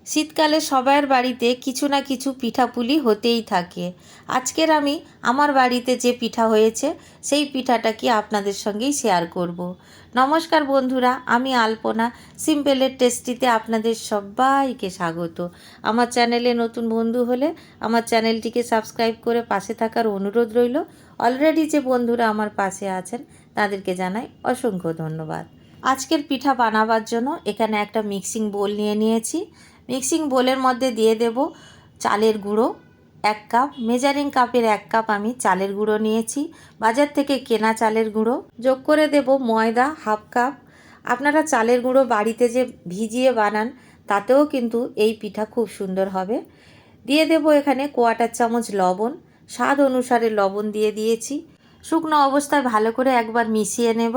শীতকালে সবার বাড়িতে কিছু না কিছু পিঠাপুলি হতেই থাকে। আজকের আমি আমার বাড়িতে যে পিঠা হয়েছে সেই পিঠাটা কি আপনাদের সঙ্গেই শেয়ার করব। নমস্কার বন্ধুরা, আমি আলপনা সিম্পলের টেস্টিতে আপনাদের সবাইকে স্বাগত। আমার চ্যানেলে নতুন বন্ধু হলে আমার চ্যানেলটিকে সাবস্ক্রাইব করে পাশে থাকার অনুরোধ রইল। অলরেডি যে বন্ধুরা আমার পাশে আছেন তাদেরকে জানাই অসংখ্য ধন্যবাদ। আজকের পিঠা বানাবার জন্য এখানে একটা মিক্সিং বোল নিয়ে নিয়েছি। মিক্সিং বোলের মধ্যে দিয়ে দেব চালের গুঁড়ো 1 কাপ, মেজারিং কাপের 1 কাপ আমি চালের গুঁড়ো নিয়েছি, বাজার থেকে কেনা চালের গুঁড়ো। যোগ করে দেব ময়দা 1/2 কাপ। আপনারা চালের গুঁড়ো বাড়িতে যে ভিজিয়ে বানান তাতেও কিন্তু এই পিঠা খুব সুন্দর হবে। দিয়ে দেব এখানে 1/4 চামচ লবণ, স্বাদ অনুসারে লবণ দিয়ে দিয়েছি। শুকনো অবস্থায় ভালো করে একবার মিশিয়ে নেব।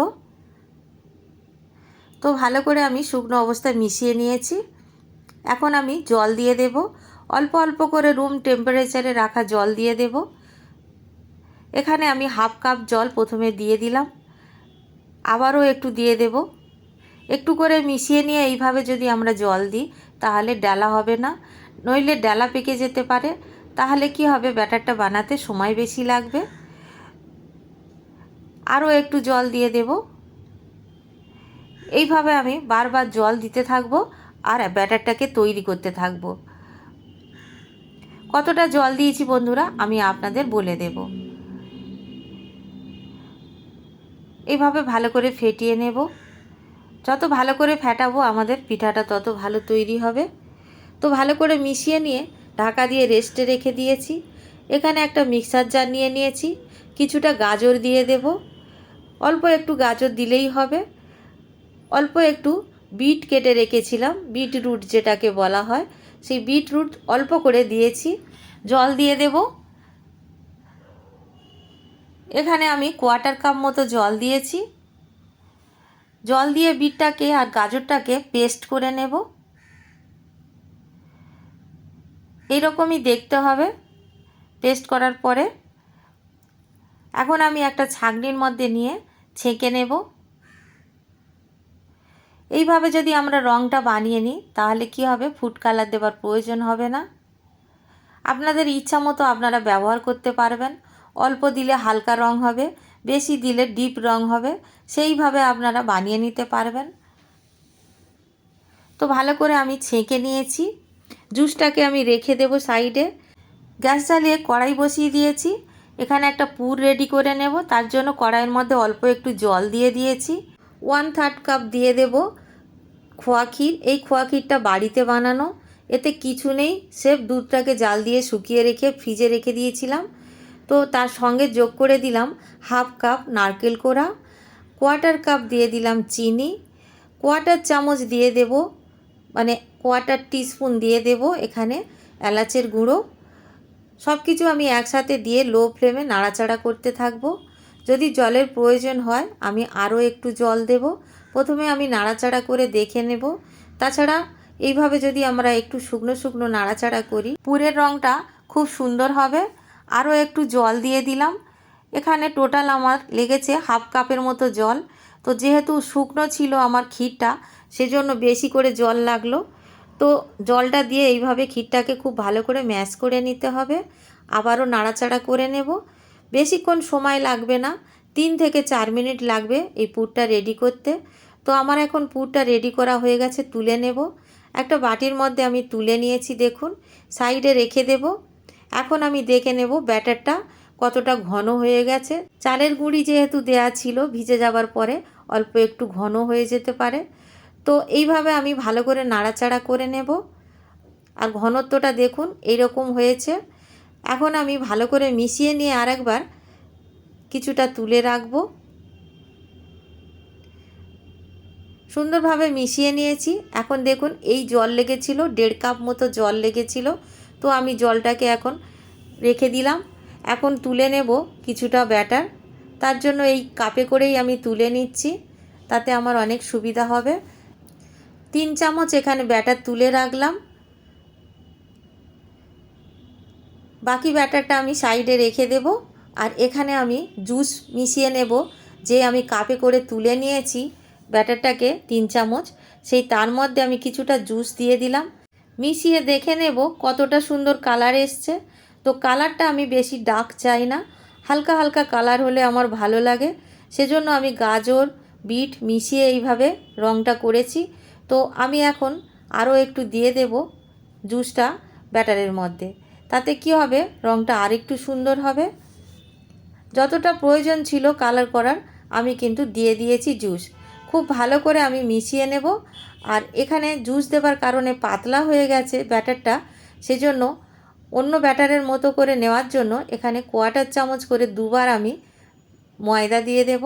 তো ভালো করে আমি শুকনো অবস্থায় মিশিয়ে নিয়েছি। এখন আমি জল দিয়ে দেব, অল্প অল্প করে রুম টেম্পারেচারে রাখা জল দিয়ে দেব। এখানে আমি 1/2 কাপ জল প্রথমে দিয়ে দিলাম, আবারও একটু দিয়ে দেব। একটু করে মিশিয়ে নিয়ে এইভাবে যদি আমরা জল দিই তাহলে ডালা হবে না, নইলে ডালা পেকে যেতে পারে। তাহলে কি হবে, ব্যাটারটা বানাতে সময় বেশি লাগবে। আরও একটু জল দিয়ে দেব। এইভাবে আমি বারবার জল দিতে থাকবো আর ব্যাটারটাকে তৈরি করতে থাকবো। কতটা জল দিয়েছি বন্ধুরা আমি আপনাদের বলে দেব। এইভাবে ভালো করে ফেটিয়ে নেব। যত ভালো করে ফেটাবো আমাদের পিঠাটা তত ভালো তৈরি হবে। তো ভালো করে মিশিয়ে নিয়ে ঢাকা দিয়ে রেস্টে রেখে দিয়েছি। এখানে একটা মিক্সার জার নিয়ে নিয়েছি, কিছুটা গাজর দিয়ে দেব। অল্প একটু গাজর দিলেই হবে। অল্প একটু বিট কেটে রেখেছিলাম, বিটরুট যেটাকে বলা হয়, সেই বিটরুট অল্প করে দিয়েছি। জল দিয়ে দেব। এখানে আমি 1/4 কাপ মতো জল দিয়েছি। জল দিয়ে বিটটাকে আর গাজরটাকে পেস্ট করে নেব। এইরকমই দেখতে হবে পেস্ট করার পরে। এখন আমি একটা ছাঁকনির মধ্যে নিয়ে ছেঁকে নেব। এইভাবে যদি আমরা রঙটা বানিয়ে নিই তাহলে কি হবে, ফুড কালার দেওয়ার প্রয়োজন হবে না। আপনাদের ইচ্ছা মতো আপনারা ব্যবহার করতে পারবেন। অল্প দিলে হালকা রং হবে, বেশি দিলে ডিপ রং হবে, সেইভাবে আপনারা বানিয়ে নিতে পারবেন। তো ভালো করে আমি ছেঁকে নিয়েছি। জুসটাকে আমি রেখে দেব সাইডে। গ্যাস জ্বালিয়ে কড়াই বসিয়ে দিয়েছি। এখানে একটা পুর রেডি করে নেব। তার জন্য কড়াইয়ের মধ্যে অল্প একটু জল দিয়ে দিয়েছি। 1/3 কাপ দিয়ে দেব খোয়া ক্ষীর। এই খোয়া ক্ষীরটা বাড়িতে বানানো, এতে কিছু নেই, স্রেফ দুধটাকে জাল দিয়ে শুকিয়ে রেখে ফ্রিজে রেখে দিয়েছিলাম। তো তার সঙ্গে যোগ করে দিলাম 1/2 কাপ নারকেল কোড়া, 1/4 কাপ দিয়ে দিলাম চিনি, 1/4 চামচ দিয়ে দেব, মানে 1/4 টিস্পুন দিয়ে দেব এখানে এলাচের গুঁড়ো। সব কিছু আমি একসাথে দিয়ে লো ফ্লেমে নাড়াচাড়া করতে থাকবো। যদি জলের প্রয়োজন হয় আমি আরও একটু জল দেব। প্রথমে আমি নাড়াচাড়া করে দেখে নেব। তাছাড়া এইভাবে যদি আমরা একটু শুকনো শুকনো নাড়াচাড়া করি পুরের রঙটা খুব সুন্দর হবে। আরও একটু জল দিয়ে দিলাম। এখানে টোটাল আমার লেগেছে 1/2 কাপের মতো জল। তো যেহেতু শুকনো ছিল আমার ক্ষীরটা, সেজন্য বেশি করে জল লাগলো। তো জলটা দিয়ে এইভাবে ক্ষীরটাকে খুব ভালো করে ম্যাশ করে নিতে হবে। আবারও নাড়াচাড়া করে নেব। বেশিক্ষণ সময় লাগবে না, 3 থেকে 4 মিনিট লাগবে এই পুরটা রেডি করতে। তো আমার এখন পুরটা রেডি করা হয়ে গেছে, তুলে নেব। একটা বাটির মধ্যে আমি তুলে নিয়েছি, দেখুন, সাইডে রেখে দেব। এখন আমি দেখে নেব ব্যাটারটা কতটা ঘন হয়ে গেছে। চালের গুঁড়ি যেহেতু দেয়া ছিল, ভিজে যাবার পরে অল্প একটু ঘন হয়ে যেতে পারে। তো এইভাবে আমি ভালো করে নাড়াচাড়া করে নেব। আর ঘনত্বটা দেখুন এইরকম হয়েছে। এখন আমি ভালো করে মিশিয়ে নিয়ে আরেকবার কিছুটা তুলে রাখবো। সুন্দরভাবে মিশিয়ে নিয়েছি। এখন দেখুন এই জল লেগেছিল, 1.5 কাপ মতো জল লেগেছিল। তো আমি জলটাকে এখন রেখে দিলাম। এখন তুলে নেব কিছুটা ব্যাটার। তার জন্য এই কাপে করেই আমি তুলে নিচ্ছি, তাতে আমার অনেক সুবিধা হবে। 3 চামচ এখানে ব্যাটার তুলে রাখলাম। বাকি ব্যাটারটা আমি সাইডে রেখে দেব। আর এখানে আমি জুস মিশিয়ে নেব। যে আমি কাপে করে তুলে নিয়েছি ব্যাটারটাকে 3 চামচ, সেই তার মধ্যে আমি কিছুটা জুস দিয়ে দিলাম। মিশিয়ে দেখে নেব কতটা সুন্দর কালার এসছে। তো কালারটা আমি বেশি ডার্ক চাই না, হালকা হালকা কালার হলে আমার ভালো লাগে, সেজন্য আমি গাজর বিট মিশিয়ে এইভাবে রঙটা করেছি। তো আমি এখন আরও একটু দিয়ে দেব জুসটা ব্যাটারের মধ্যে, তাতে কি হবে রঙটা আরেকটু সুন্দর হবে। যতটা প্রয়োজন ছিল কালার করার আমি কিন্তু দিয়ে দিয়েছি জুস। খুব ভালো করে আমি মিশিয়ে নেব। আর এখানে জুস দেবার কারণে পাতলা হয়ে গেছে ব্যাটারটা, সেজন্য অন্য ব্যাটারের মতো করে নেওয়ার জন্য এখানে 1/4 চামচ করে দুবার আমি ময়দা দিয়ে দেব।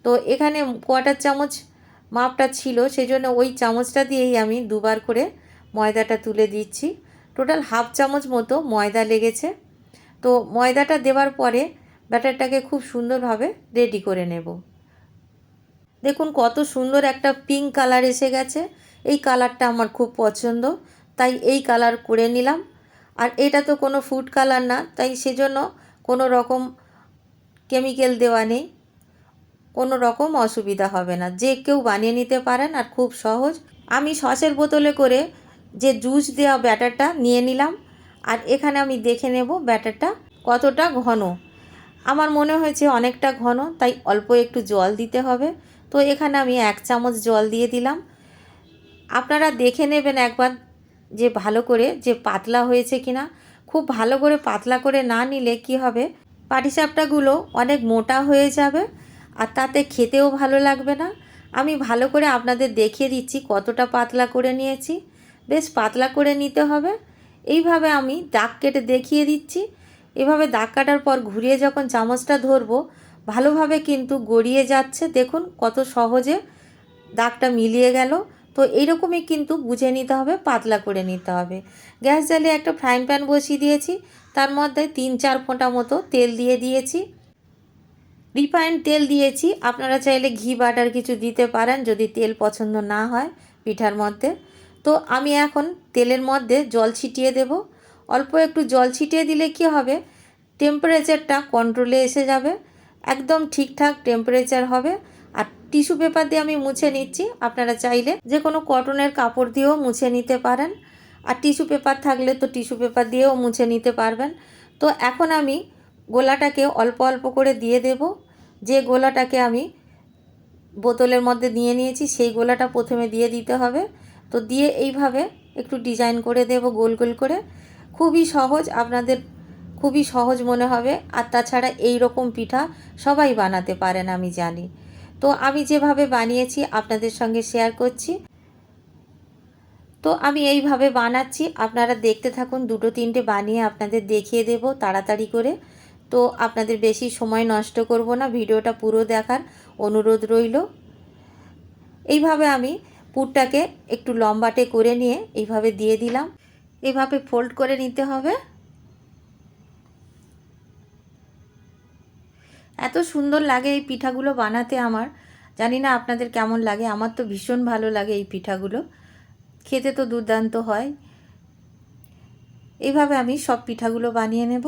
তো এখানে 1/4 চামচ মাপটা ছিল, সেজন্য ওই চামচটা দিয়েই আমি দুবার করে ময়দাটা তুলে দিচ্ছি। টোটাল 1/2 চামচ মতো ময়দা লেগেছে। তো ময়দাটা দেওয়ার পরে ব্যাটারটাকে খুব সুন্দরভাবে রেডি করে নেব। দেখুন কত সুন্দর একটা পিঙ্ক কালার এসে গেছে। এই কালারটা আমার খুব পছন্দ, তাই এই কালার করে নিলাম। আর এটা তো কোনো ফুড কালার না, তাই সেজন্য কোনো রকম কেমিক্যাল দেওয়া নেই, কোনো রকম অসুবিধা হবে না, যে কেউ বানিয়ে নিতে পারেন আর খুব সহজ। আমি সসের বোতলে করে যে জুস দেওয়া ব্যাটারটা নিয়ে নিলাম। আর এখানে আমি দেখে নেব ব্যাটারটা কতটা ঘন। আমার মনে হয়েছে অনেকটা ঘন, তাই অল্প একটু জল দিতে হবে। তো এখানে আমি 1 চামচ জল দিয়ে দিলাম। আপনারা দেখে নেবেন একবার যে ভালো করে যে পাতলা হয়েছে কিনা। খুব ভালো করে পাতলা করে না নিলে কি হবে, পাটিসাপটাগুলো অনেক মোটা হয়ে যাবে আর তাতে খেতেও ভালো লাগবে না। আমি ভালো করে আপনাদের দেখিয়ে দিচ্ছি কতটা পাতলা করে নিয়েছি। বেশ পাতলা করে নিতে হবে। এইভাবে আমি দাগ কেটে দেখিয়ে দিচ্ছি। এভাবে দাগ কাটার পর ঘুরিয়ে যখন চামচটা ধরবো, ভালোভাবে কিন্তু গড়িয়ে যাচ্ছে। দেখুন কত সহজে দাগটা মিলিয়ে গেল। তো এইরকমই কিন্তু বুঝে নিতে হবে, পাতলা করে নিতে হবে। গ্যাস জ্বালিয়ে একটা ফ্রাইং প্যান বসিয়ে দিয়েছি, তার মধ্যে 3-4 ফোঁটা মতো তেল দিয়ে দিয়েছি। রিফাইন্ড তেল দিয়েছি, আপনারা চাইলে ঘি বাটার কিছু দিতে পারেন যদি তেল পছন্দ না হয় পিঠার মধ্যে। তো আমি এখন তেলের মধ্যে জল ছিটিয়ে দেব। অল্প একটু জল ছিটিয়ে দিলে কি হবে, টেম্পারেচারটা কন্ট্রোলে এসে যাবে, একদম ঠিকঠাক টেম্পারেচার হবে। আর টিস্যু পেপার দিয়ে আমি মুছে নিচ্ছি, আপনারা চাইলে যে কোনো কটনের কাপড় দিয়েও মুছে নিতে পারেন। আর টিস্যু পেপার থাকলে তো টিস্যু পেপার দিয়েও মুছে নিতে পারবেন। তো এখন আমি গোলাটাকে অল্প অল্প করে দিয়ে দেব। যে গোলাটাকে আমি বোতলের মধ্যে নিয়ে নিয়েছি সেই গোলাটা প্রথমে দিয়ে দিতে হবে। তো দিয়ে এইভাবে একটু ডিজাইন করে দেব গোল গোল করে। খুবই সহজ, আপনাদের খুবই সহজ মনে হবে। আর তাছাড়া এই রকম পিঠা সবাই বানাতে পারেন আমি জানি। তো আমি যেভাবে বানিয়েছি আপনাদের সঙ্গে শেয়ার করছি। তো আমি এইভাবে বানাচ্ছি, আপনারা দেখতে থাকুন। 2-3টে বানিয়ে আপনাদের দেখিয়ে দেব তাড়াতাড়ি করে। তো আপনাদের বেশি সময় নষ্ট করব না, ভিডিওটা পুরো দেখার অনুরোধ রইল। এইভাবে আমি পুরটাকে একটু লম্বাটে করে নিয়ে এইভাবে দিয়ে দিলাম। এইভাবে ফোল্ড করে নিতে হবে। এত সুন্দর লাগে এই পিঠাগুলো বানাতে আমার, জানি না আপনাদের কেমন লাগে। আমার তো ভীষণ ভালো লাগে এই পিঠাগুলো, খেতে তো দুর্দান্ত হয়। এইভাবে আমি সব পিঠাগুলো বানিয়ে নেব।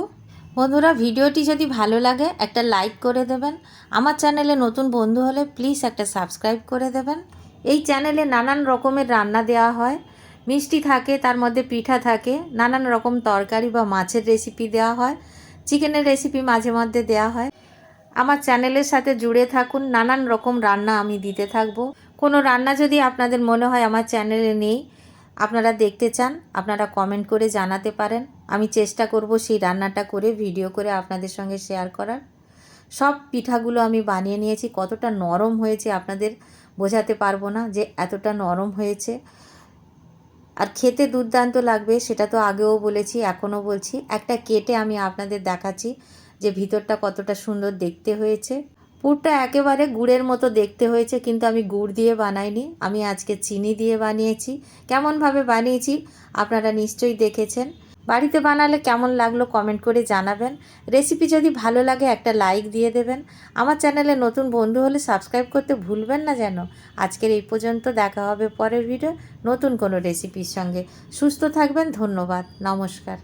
বন্ধুরা, ভিডিওটি যদি ভালো লাগে একটা লাইক করে দেবেন। আমার চ্যানেলে নতুন বন্ধু হলে প্লিজ একটা সাবস্ক্রাইব করে দেবেন। এই চ্যানেলে নানান রকমের রান্না দেওয়া হয়, মিষ্টি থাকে, তার মধ্যে পিঠা থাকে, নানান রকম তরকারি বা মাছের রেসিপি দেওয়া হয়, চিকেনের রেসিপি মাঝে মধ্যে দেওয়া হয়। আমার চ্যানেলের সাথে জুড়ে থাকুন, নানান রকম রান্না আমি দিতে থাকবো। কোনো রান্না যদি আপনাদের মনে হয় আমার চ্যানেলে নেই, আপনারা দেখতে চান, আপনারা কমেন্ট করে জানাতে পারেন। আমি চেষ্টা করব সেই রান্নাটা করে ভিডিও করে আপনাদের সঙ্গে শেয়ার করার। সব পিঠাগুলো আমি বানিয়ে নিয়েছি। কতটা নরম হয়েছে আপনাদের বোঝাতে পারবো না যে এতটা নরম হয়েছে। আর খেতে দুর্দান্ত লাগবে, সেটা তো আগেও বলেছি, এখনও বলছি। একটা কেটে আমি আপনাদের দেখাচ্ছি যে ভিতরটা কতটা সুন্দর দেখতে হয়েছে। পুরটা একেবারে গুড়ের মতো দেখতে হয়েছে, কিন্তু আমি গুড় দিয়ে বানাইনি, আমি আজকে চিনি দিয়ে বানিয়েছি। কেমনভাবে বানিয়েছি আপনারা নিশ্চয়ই দেখেছেন। বাড়িতে বানালে কেমন লাগলো কমেন্ট করে জানাবেন। রেসিপি যদি ভালো লাগে একটা লাইক দিয়ে দেবেন। আমার চ্যানেলে নতুন বন্ধু হলে সাবস্ক্রাইব করতে ভুলবেন না যেন। আজকের এই পর্যন্ত, দেখা হবে পরের ভিডিও নতুন কোনো রেসিপির সঙ্গে। সুস্থ থাকবেন, ধন্যবাদ, নমস্কার।